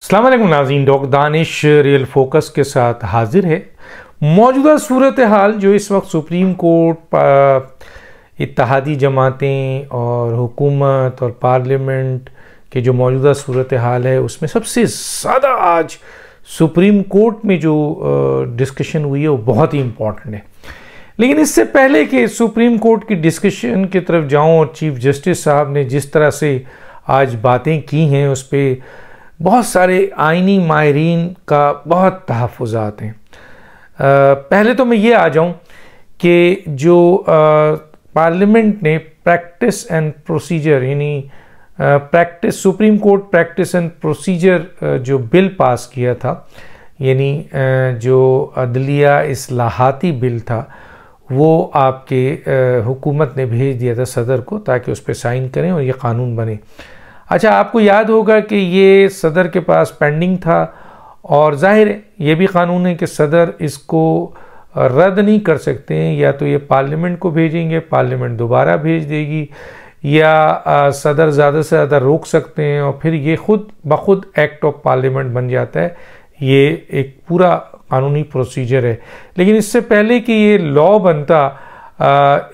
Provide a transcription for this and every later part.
السلام علیکم ناظرین، ڈاکٹر دانش ریئل فوکس کے ساتھ حاضر ہے۔ موجودہ صورتحال جو اس وقت سپریم کورٹ، اتحادی جماعتیں اور حکومت اور پارلیمنٹ کے جو موجودہ صورتحال ہے، اس میں سب سے زیادہ آج سپریم کورٹ میں جو ڈسکشن ہوئی ہے وہ بہت ہی امپورٹنٹ ہے۔ لیکن اس سے پہلے کہ سپریم کورٹ کی ڈسکشن کی طرف جاؤں اور چیف جسٹس صاحب نے جس طرح سے آج باتیں کی ہیں، اس پہ بہت سارے آئینی ماہرین کا بہت تحفظات ہیں۔ پہلے تو میں یہ آ جاؤں کہ جو پارلیمنٹ نے پریکٹس اینڈ پروسیجر یعنی supreme court practice and procedure جو بل پاس کیا تھا، یعنی جو عدلیہ اصلاحاتی بل تھا، وہ آپ کے حکومت نے بھیج دیا تھا صدر کو تاکہ اس پہ سائن کریں اور یہ قانون بنے۔ اچھا، آپ کو یاد ہوگا کہ یہ صدر کے پاس پینڈنگ تھا، اور ظاہر ہے یہ بھی قانون ہے کہ صدر اس کو رد نہیں کر سکتے ہیں، یا تو یہ پارلیمنٹ کو بھیجیں گے، پارلیمنٹ دوبارہ بھیج دے گی، یا صدر زیادہ سے زیادہ روک سکتے ہیں اور پھر یہ خود بخود ایکٹ آف پارلیمنٹ بن جاتا ہے۔ یہ ایک پورا قانونی پروسیجر ہے۔ لیکن اس سے پہلے کہ یہ لا بنتا،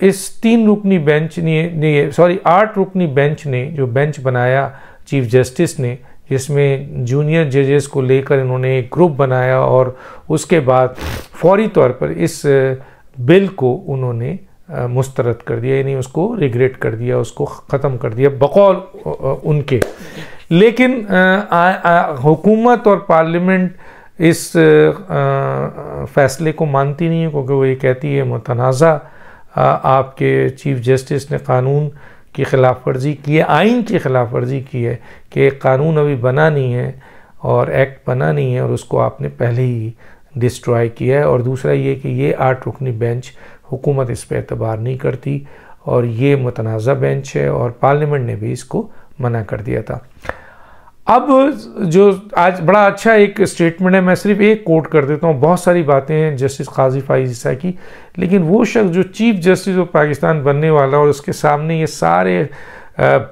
اس 3 رکنی بینچ نے 8 رکنی بینچ نے جو بینچ بنایا چیف جسٹس نے، جس میں جونیئر ججز کو لے کر انہوں نے ایک گروپ بنایا، اور اس کے بعد فوری طور پر اس بل کو انہوں نے مسترد کر دیا، یعنی اس کو ریگریٹ کر دیا، اس کو ختم کر دیا بقول ان کے۔ لیکن حکومت اور پارلیمنٹ اس فیصلے کو مانتی نہیں ہے، کیونکہ وہ یہ کہتی ہے متنازع آپ کے چیف جسٹس نے قانون کی خلاف ورزی کی ہے، آئین کی خلاف ورزی کی ہے، کہ قانون ابھی بنا نہیں ہے اور ایکٹ بنا نہیں ہے، اور اس کو آپ نے پہلے ہی ڈسٹرائے کیا ہے۔ اور دوسرا یہ کہ یہ 8 رکنی بینچ حکومت اس پہ اعتبار نہیں کرتی، اور یہ متنازع بینچ ہے، اور پارلیمنٹ نے بھی اس کو منع کر دیا تھا۔ اب جو آج بڑا اچھا ایک اسٹیٹمنٹ ہے، میں صرف ایک کوٹ کر دیتا ہوں، بہت ساری باتیں ہیں جسٹس قاضی فائز عیسیٰ کی، لیکن وہ شخص جو چیف جسٹس آف پاکستان بننے والا اور اس کے سامنے یہ سارے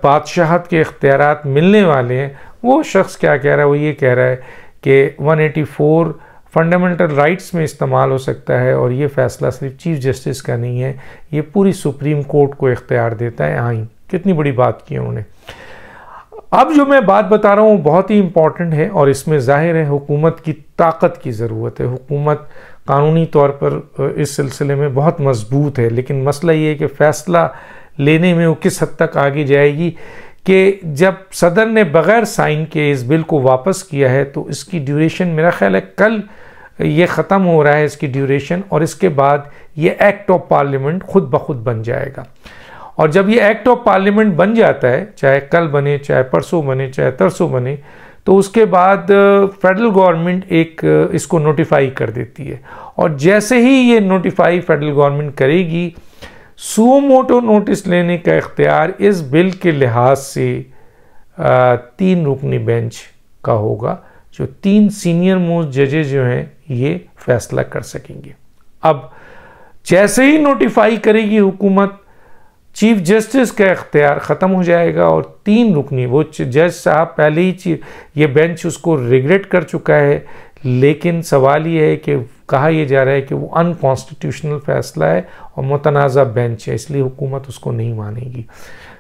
بادشاہت کے اختیارات ملنے والے ہیں، وہ شخص کیا کہہ رہا ہے؟ وہ یہ کہہ رہا ہے کہ 184 فنڈامنٹل رائٹس میں استعمال ہو سکتا ہے، اور یہ فیصلہ صرف چیف جسٹس کا نہیں ہے، یہ پوری سپریم کورٹ کو اختیار دیتا ہے آئین۔ کتنی بڑی بات کی انہوں نے۔ اب جو میں بات بتا رہا ہوں بہت ہی امپورٹنٹ ہے، اور اس میں ظاہر ہے حکومت کی طاقت کی ضرورت ہے۔ حکومت قانونی طور پر اس سلسلے میں بہت مضبوط ہے، لیکن مسئلہ یہ ہے کہ فیصلہ لینے میں وہ کس حد تک آگے جائے گی، کہ جب صدر نے بغیر سائن کے اس بل کو واپس کیا ہے تو اس کی ڈیوریشن میرا خیال ہے کل یہ ختم ہو رہا ہے اس کی ڈیوریشن، اور اس کے بعد یہ ایکٹ آف پارلیمنٹ خود بخود بن جائے گا۔ اور جب یہ ایکٹ آف پارلیمنٹ بن جاتا ہے، چاہے کل بنے، چاہے پرسوں بنے، چاہے ترسوں بنے، تو اس کے بعد فیڈرل گورنمنٹ اس کو نوٹیفائی کر دیتی ہے، اور جیسے ہی یہ نوٹیفائی فیڈرل گورنمنٹ کرے گی، سو موٹو نوٹس لینے کا اختیار اس بل کے لحاظ سے 3 رکنی بینچ کا ہوگا، جو 3 سینئر موسٹ ججز جو ہیں یہ فیصلہ کر سکیں گے۔ اب جیسے ہی نوٹیفائی کرے گی حکومت، چیف جسٹس کا اختیار ختم ہو جائے گا، اور 3 رکنی وہ جج صاحب پہلے ہی یہ بینچ اس کو ریگریٹ کر چکا ہے، لیکن سوال یہ ہے کہ کہا یہ جا رہا ہے کہ وہ انکانسٹیٹیوشنل فیصلہ ہے اور متنازع بینچ ہے، اس لیے حکومت اس کو نہیں مانے گی۔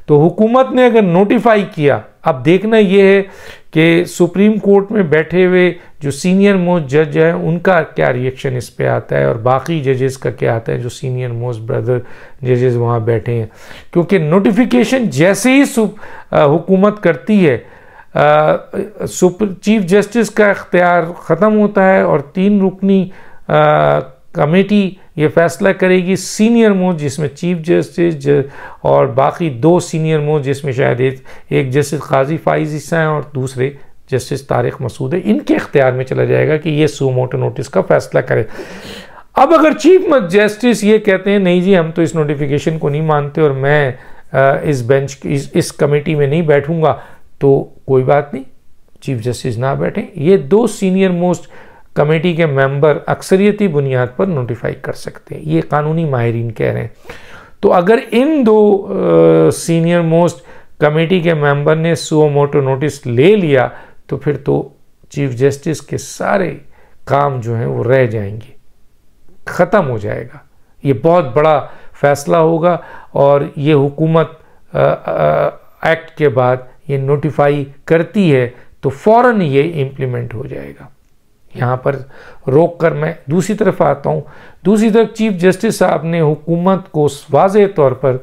تو حکومت نے اگر نوٹیفائی کیا، اب دیکھنا یہ ہے کہ سپریم کورٹ میں بیٹھے ہوئے جو سینئر موسٹ جج ہیں ان کا کیا ریئیکشن اس پہ آتا ہے، اور باقی ججز کا کیا آتا ہے جو سینئر موسٹ بردر ججز وہاں بیٹھے ہیں، کیونکہ نوٹیفیکیشن جیسے ہی حکومت کرتی ہے، چیف جسٹس کا اختیار ختم ہوتا ہے، اور 3 رکنی کمیٹی یہ فیصلہ کرے گی، سینئر موسٹ جس میں چیف جسٹس اور باقی 2 سینئر موسٹ جس میں شاید ایک جسٹس قاضی فائز عیسیٰ ہیں اور دوسرے جسٹس طارق مسعود ہے، ان کے اختیار میں چلا جائے گا کہ یہ سو موٹو نوٹس کا فیصلہ کرے۔ اب اگر چیف جسٹس یہ کہتے ہیں نہیں جی ہم تو اس نوٹیفیکیشن کو نہیں مانتے اور میں اس کمیٹی میں نہیں بیٹھوں گا، تو کوئی بات نہیں، چیف جسٹس نہ بیٹھیں، یہ 2 سینئر موسٹ کمیٹی کے ممبر اکثریتی بنیاد پر نوٹیفائی کر سکتے ہیں، یہ قانونی ماہرین کہہ رہے ہیں۔ تو اگر ان 2 سینئر موسٹ کمیٹی کے ممبر نے سو موٹو نوٹس لے لیا، تو پھر تو چیف جسٹس کے سارے کام جو ہیں وہ رہ جائیں گے، ختم ہو جائے گا۔ یہ بہت بڑا فیصلہ ہوگا، اور یہ حکومت ایکٹ کے بعد یہ نوٹیفائی کرتی ہے تو فوراً یہ امپلیمنٹ ہو جائے گا۔ یہاں پر روک کر میں دوسری طرف آتا ہوں۔ دوسری طرف چیف جسٹس صاحب نے حکومت کو واضح طور پر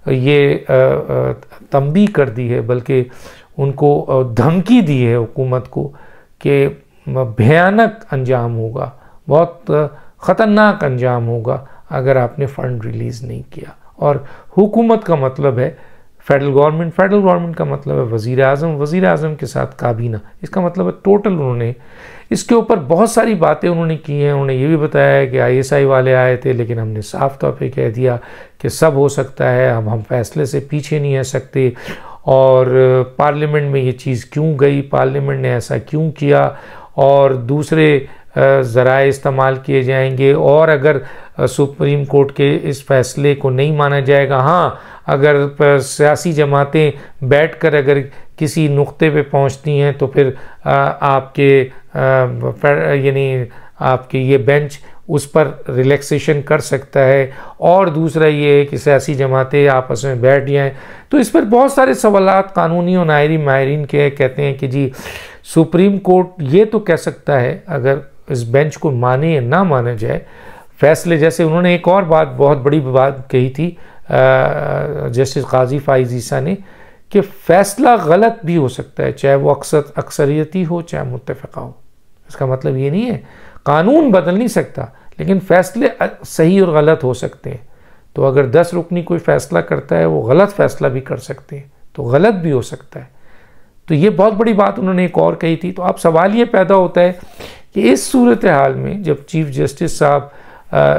یہ تنبیہ کر دی ہے، بلکہ ان کو دھمکی دی ہے حکومت کو کہ بھیانک انجام ہوگا، بہت خطرناک انجام ہوگا اگر آپ نے فنڈ ریلیز نہیں کیا۔ اور حکومت کا مطلب ہے فیڈرل گورنمنٹ کا مطلب ہے وزیر اعظم کے ساتھ کابینہ، اس کا مطلب ہے ٹوٹل۔ انہوں نے اس کے اوپر بہت ساری باتیں انہوں نے کی ہیں۔ انہوں نے یہ بھی بتایا ہے کہ ISI والے آئے تھے، لیکن ہم نے صاف طور پہ کہہ دیا کہ سب ہو سکتا ہے، اب ہم فیصلے سے پیچھے نہیں رہ سکتے، اور پارلیمنٹ میں یہ چیز کیوں گئی، پارلیمنٹ نے ایسا کیوں کیا، اور دوسرے ذرائع استعمال کیے جائیں گے، اور اگر سپریم کورٹ کے اس فیصلے کو نہیں مانا جائے گا، ہاں اگر سیاسی جماعتیں بیٹھ کر اگر کسی نقطے پہ پہنچتی ہیں تو پھر آپ کے یعنی آپ کے یہ بینچ اس پر ریلیکسیشن کر سکتا ہے، اور دوسرا یہ ہے کہ سیاسی جماعتیں آپس میں بیٹھ جائیں۔ تو اس پر بہت سارے سوالات قانونی اور ماہرین کے کہتے ہیں کہ جی سپریم کورٹ یہ تو کہہ سکتا ہے اگر اس بینچ کو مانے یا نہ مانا جائے فیصلے، جیسے انہوں نے ایک اور بات بہت بڑی بات کہی تھی جسٹس قاضی فائز عیسیٰ نے، کہ فیصلہ غلط بھی ہو سکتا ہے، چاہے وہ اکثریتی ہو چاہے متفقہ ہو۔ اس کا مطلب یہ نہیں ہے قانون بدل نہیں سکتا، لیکن فیصلے صحیح اور غلط ہو سکتے ہیں۔ تو اگر 10 رکنی کوئی فیصلہ کرتا ہے وہ غلط فیصلہ بھی کر سکتے ہیں، تو غلط بھی ہو سکتا ہے۔ تو یہ بہت بڑی بات انہوں نے ایک اور کہی تھی۔ تو اب سوال یہ پیدا ہوتا ہے کہ اس صورتحال میں جب چیف جسٹس صاحب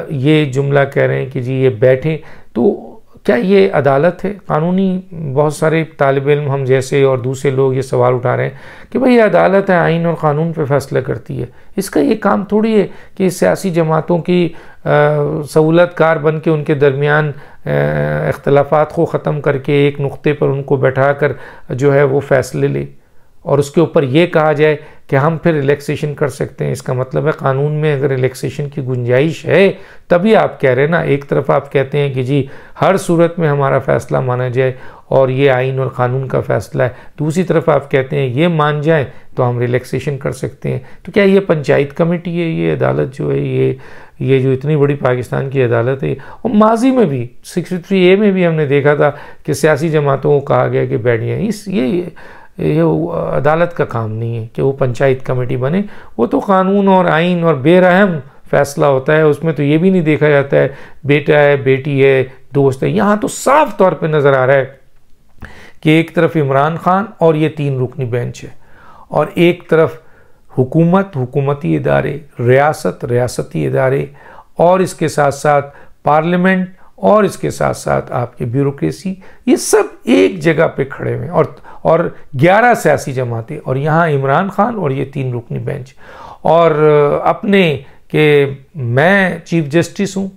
یہ جملہ کہہ رہے ہیں کہ جی یہ بیٹھیں، تو کیا یہ عدالت ہے؟ قانونی بہت سارے طالب علم ہم جیسے اور دوسرے لوگ یہ سوال اٹھا رہے ہیں کہ بھئی یہ عدالت ہے، آئین اور قانون پہ فیصلہ کرتی ہے، اس کا یہ کام تھوڑی ہے کہ سیاسی جماعتوں کی سہولت کار بن کے ان کے درمیان اختلافات کو ختم کر کے ایک نقطے پر ان کو بیٹھا کر جو ہے وہ فیصلے لے، اور اس کے اوپر یہ کہا جائے کہ ہم پھر ریلیکسیشن کر سکتے ہیں۔ اس کا مطلب ہے قانون میں اگر ریلیکسیشن کی گنجائش ہے تبھی آپ کہہ رہے ہیں نا۔ ایک طرف آپ کہتے ہیں کہ جی ہر صورت میں ہمارا فیصلہ مانا جائے اور یہ آئین اور قانون کا فیصلہ ہے، دوسری طرف آپ کہتے ہیں یہ مان جائیں تو ہم ریلیکسیشن کر سکتے ہیں۔ تو کیا یہ پنچایت کمیٹی ہے؟ یہ عدالت جو ہے یہ جو اتنی بڑی پاکستان کی عدالت ہے، اور ماضی میں بھی 63A میں بھی ہم نے دیکھا تھا کہ سیاسی جماعتوں کو کہا گیا کہ بیٹھ جائیں۔ یہ عدالت کا کام نہیں ہے کہ وہ پنچایت کمیٹی بنے، وہ تو قانون اور آئین اور بے رحم فیصلہ ہوتا ہے، اس میں تو یہ بھی نہیں دیکھا جاتا ہے بیٹا ہے بیٹی ہے دوست ہے۔ یہاں تو صاف طور پہ نظر آ رہا ہے کہ ایک طرف عمران خان اور یہ 3 رکنی بینچ ہے، اور ایک طرف حکومتی ادارے، ریاستی ادارے، اور اس کے ساتھ ساتھ پارلیمنٹ، اور اس کے ساتھ ساتھ آپ کی بیوروکریسی، یہ سب ایک جگہ پہ کھڑے ہوئے ہیں، اور 11 سیاسی جماعتیں، اور یہاں عمران خان اور یہ 3 رکنی بینچ، اور اپنے کہ میں چیف جسٹس ہوں،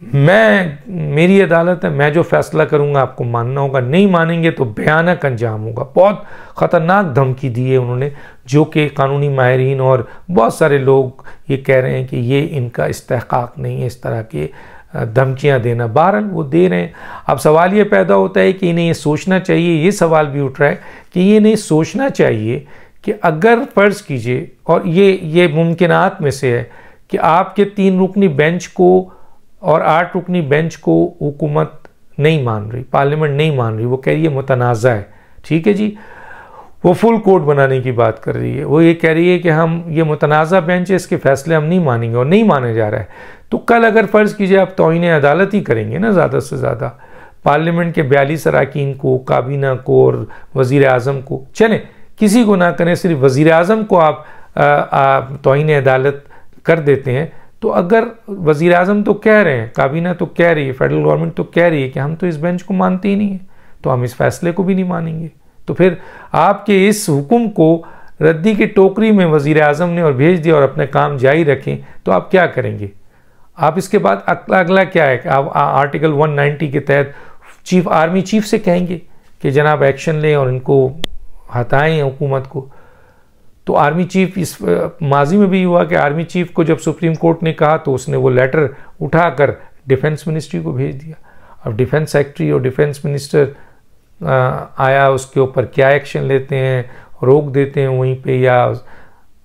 میری عدالت ہے، میں جو فیصلہ کروں گا آپ کو ماننا ہوگا، نہیں مانیں گے تو بھیانک انجام ہوگا۔ بہت خطرناک دھمکی دی ہے انہوں نے، جو کہ قانونی ماہرین اور بہت سارے لوگ یہ کہہ رہے ہیں کہ یہ ان کا استحقاق نہیں ہے اس طرح کے دھمکیاں دینا۔ بہرحال وہ دے رہے ہیں۔ اب سوال یہ پیدا ہوتا ہے کہ انہیں یہ سوچنا چاہیے، یہ سوال بھی اٹھ رہا ہے کہ یہ انہیں سوچنا چاہیے کہ اگر فرض کیجئے، اور یہ ممکنات میں سے ہے کہ آپ کے 3 رکنی بینچ کو اور 8 رکنی بینچ کو حکومت نہیں مان رہی، پارلیمنٹ نہیں مان رہی، وہ کہہ رہی ہے متنازع ہے، ٹھیک ہے جی، وہ فل کورٹ بنانے کی بات کر رہی ہے، وہ یہ کہہ رہی ہے کہ ہم یہ متنازع بینچ ہے، اس کے فیصلے ہم نہیں مانیں گے، اور نہیں مانا جا رہا ہے۔ تو کل اگر فرض کیجئے آپ توہین عدالت ہی کریں گے نا زیادہ سے زیادہ، پارلیمنٹ کے 42 اراکین کو، کابینہ کو اور وزیر اعظم کو، چلیں کسی کو نہ کریں، صرف وزیر اعظم کو آپ توہین عدالت کر دیتے ہیں، تو اگر وزیر اعظم تو کہہ رہے ہیں، کابینہ تو کہہ رہی ہے، فیڈرل گورنمنٹ تو کہہ رہی ہے کہ ہم تو اس بینچ کو مانتے ہی نہیں ہیں، تو ہم اس فیصلے کو بھی نہیں مانیں گے، تو پھر آپ کے اس حکم کو ردی کی ٹوکری میں وزیر اعظم نے اور بھیج دیا اور اپنے کام جاری رکھیں، تو آپ کیا کریں گے؟ آپ اس کے بعد اگلا کیا ہے کہ آپ آرٹیکل 190 کے تحت آرمی چیف سے کہیں گے کہ جناب ایکشن لیں اور ان کو ہٹائیں حکومت کو۔ تو آرمی چیف اس ماضی میں بھی ہوا کہ آرمی چیف کو جب سپریم کورٹ نے کہا تو اس نے وہ لیٹر اٹھا کر ڈیفنس منسٹری کو بھیج دیا. اب ڈیفنس سیکٹری اور ڈیفنس منسٹر آیا اس کے اوپر کیا ایکشن لیتے ہیں, روک دیتے ہیں وہیں پہ یا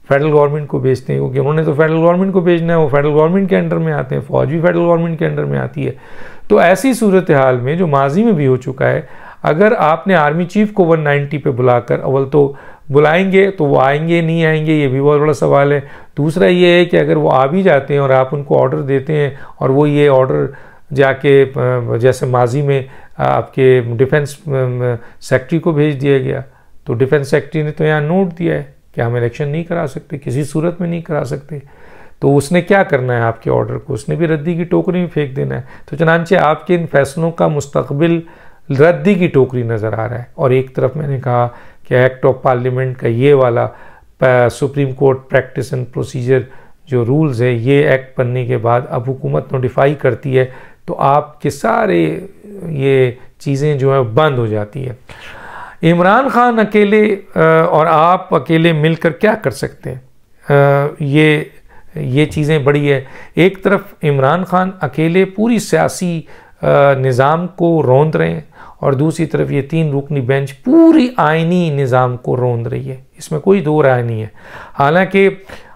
فیڈرل گورنمنٹ کو بھیجتے ہیں, کیونکہ انہوں نے تو فیڈرل گورنمنٹ کو بھیجنا ہے, وہ فیڈرل گورنمنٹ کے انڈر میں آتے ہیں, فوج بھی فیڈرل گورنمنٹ کے انڈر میں آتی ہے. تو ایسی صورتحال میں جو ماضی میں بھی ہو چکا ہے, اگر آپ نے آرمی چیف کو 190 پہ بلا کر, اول تو بلائیں گے تو وہ آئیں گے نہیں آئیں گے یہ بھی بہت بڑا سوال ہے. دوسرا یہ ہے کہ اگر وہ آ بھی جاتے ہیں اور آپ ان کو آرڈر دیتے ہیں اور وہ یہ آرڈر جا کے جیسے ماضی میں آپ کے ڈیفنس سیکٹری کو بھیج دیا گیا, تو ڈیفنس سیکٹری نے تو یہاں نوٹ دیا ہے کہ ہم الیکشن نہیں کرا سکتے, کسی صورت میں نہیں کرا سکتے. تو اس نے کیا کرنا ہے آپ کے آرڈر کو, اس نے بھی ردی کی ٹوکری میں پھینک دینا ہے. تو چنانچہ آپ کے ان فیصلوں کا مستقبل ردی کی ٹوکری نظر آ رہا ہے. اور ایک طرف میں نے کہا کہ ایکٹ آف پارلیمنٹ کا یہ والا supreme court practice and procedure جو رولز ہے, یہ ایکٹ بننے کے بعد اب حکومت نوٹیفائی کرتی ہے تو آپ کے سارے یہ چیزیں جو ہیں بند ہو جاتی ہے. عمران خان اکیلے اور آپ اکیلے مل کر کیا کر سکتے ہیں, یہ چیزیں بڑی ہے. ایک طرف عمران خان اکیلے پوری سیاسی نظام کو روند رہے ہیں اور دوسری طرف یہ 3 رکنی بینچ پوری آئینی نظام کو روند رہی ہے, اس میں کوئی دو رائے نہیں ہے. حالانکہ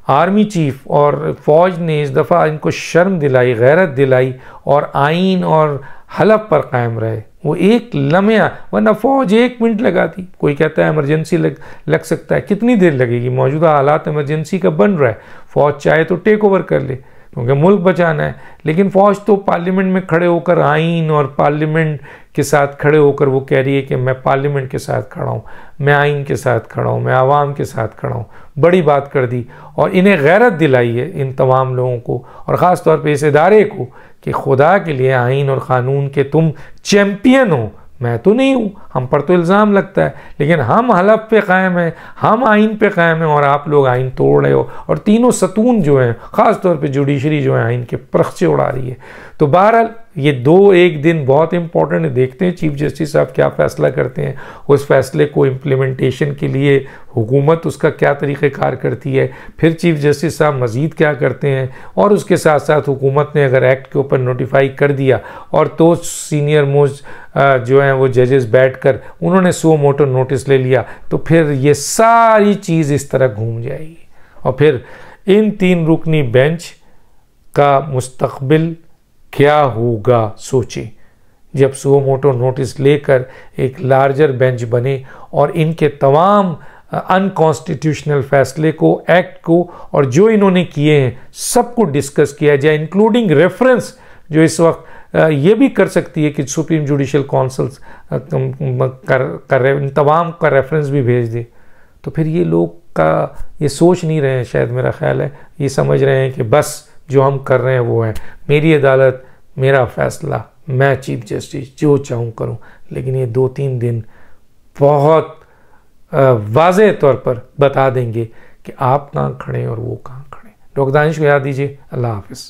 آرمی چیف اور فوج نے اس دفعہ ان کو شرم دلائی, غیرت دلائی اور آئین اور حلف پر قائم رہے. وہ ایک لمحہ, ورنہ فوج 1 منٹ لگاتی. کوئی کہتا ہے ایمرجنسی لگ سکتا ہے, کتنی دیر لگے گی؟ موجودہ حالات ایمرجنسی کا بن رہا ہے, فوج چاہے تو ٹیک اوور کر لے کیونکہ ملک بچانا ہے. لیکن فوج تو پارلیمنٹ میں کھڑے ہو کر آئین اور پارلیمنٹ کے ساتھ کھڑے ہو کر وہ کہہ رہی ہے کہ میں پارلیمنٹ کے ساتھ کھڑا ہوں, میں آئین کے ساتھ کھڑا ہوں, میں عوام کے ساتھ کھڑا ہوں. بڑی بات کر دی اور انہیں غیرت دلائی ہے ان تمام لوگوں کو اور خاص طور پہ اس ادارے کو کہ خدا کے لیے آئین اور قانون کے تم چیمپئن ہو. میں تو نہیں ہوں, ہم پر تو الزام لگتا ہے, لیکن ہم حلف پہ قائم ہیں, ہم آئین پہ قائم ہیں اور آپ لوگ آئین توڑ رہے ہو. اور تینوں ستون جو ہیں, خاص طور پہ جوڈیشری جو ہے آئین کے پرخچے اڑا رہی ہے. تو بہرحال یہ 2-1 دن بہت امپورٹنٹ ہے. دیکھتے ہیں چیف جسٹس صاحب کیا فیصلہ کرتے ہیں, اس فیصلے کو امپلیمنٹیشن کے لیے حکومت اس کا کیا طریقہ کار کرتی ہے, پھر چیف جسٹس صاحب مزید کیا کرتے ہیں. اور اس کے ساتھ ساتھ حکومت نے اگر ایکٹ کے اوپر نوٹیفائی کر دیا اور تو سینئر موسٹ جو ہیں وہ ججز بیٹھ کر انہوں نے سو موٹو نوٹس لے لیا تو پھر یہ ساری چیز اس طرح گھوم جائے گی. اور پھر ان 3 رکنی بینچ کا مستقبل کیا ہوگا سوچیں. جب سو موٹو نوٹس لے کر ایک لارجر بینچ بنے اور ان کے تمام انکانسٹیٹیوشنل فیصلے کو, ایکٹ کو اور جو انہوں نے کیے ہیں سب کو ڈسکس کیا جائے, انکلوڈنگ ریفرنس جو اس وقت یہ بھی کر سکتی ہے کہ سپریم جوڈیشل کونسلز ان تمام کا ریفرنس بھی بھیج دے. تو پھر یہ لوگ کا یہ سوچ نہیں رہے ہیں, شاید میرا خیال ہے یہ سمجھ رہے ہیں کہ بس جو ہم کر رہے ہیں وہ ہے میری عدالت, میرا فیصلہ, میں چیف جسٹس جو چاہوں کروں. لیکن یہ 2-3 دن بہت واضح طور پر بتا دیں گے کہ آپ کہاں کھڑے ہیں اور وہ کہاں کھڑے ہیں. ڈاکٹر دانش کو یاد دیجیے. اللہ حافظ.